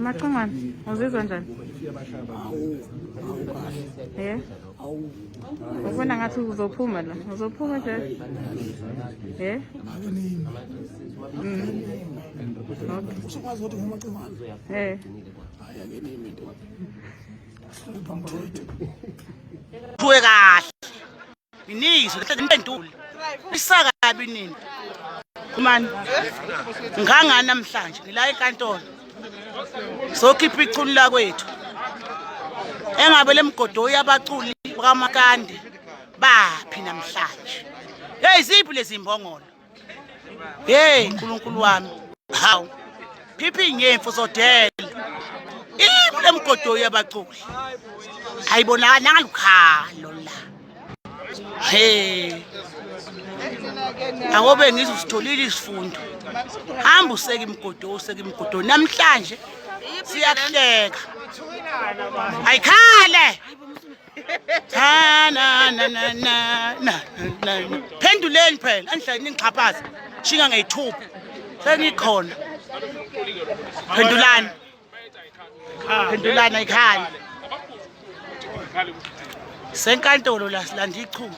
Maqhumana uzizwa njani? Ubona ngathi uzophuma la, uzophuma nje. Kuwe kahle. Inizwe lentuli. Isaka kabi nini? Mani. Nganga namhlanje ngila enkantolo. Sokhipha ichuni la kwethu. Engabe lemgodo yabaculi kaMakande baphi namhlanje. Hey ziphi lezi imbongolo? Hey uNkulunkulu wami. Hawu. Phiphi inyemfu zodela. Lemgodo yabaculi. Ayibonakala ngalukhalo la. Hey. Awobe ngizositholile isifundo. Hamba useke imgodo namhlanje siyahleka. Ayikhale. Na. Phenduleni phela, andla ningixhaphaza. Shinga ngeyithupha. Sengikhona. Phendulani. Phendulana ayikhale. Senkantolo la silanda ichuma.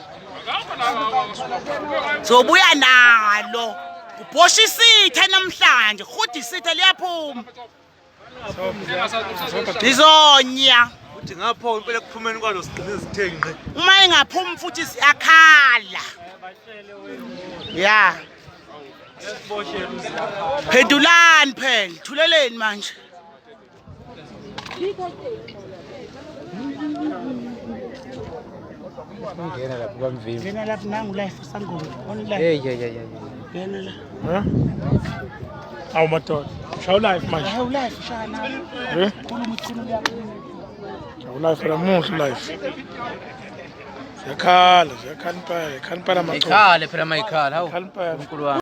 Zobuya nalo. Ubhosha isithe namhlanje, futhi isithe liyaphuma. Lizonya. Uthi ngapho impela kuphumeni kwalo sigcine sithenqe. Uma engaphumi futhi siyakhala. Ya. Phendulani phela, thuleleni manje. Ngena lapha kwamvimbi. Ngena lapha nangu life sangoma. Online. Hey. Ngena la. Awu madoda. Shawu live manje. Hawu life shana. Khuluma ikhuluma yakho. Shawu live la muhle live. Siyakhala impela, madoda. Ikhale phela mayikhala, hawu. Ikhala impela. UNkulunkulu wami.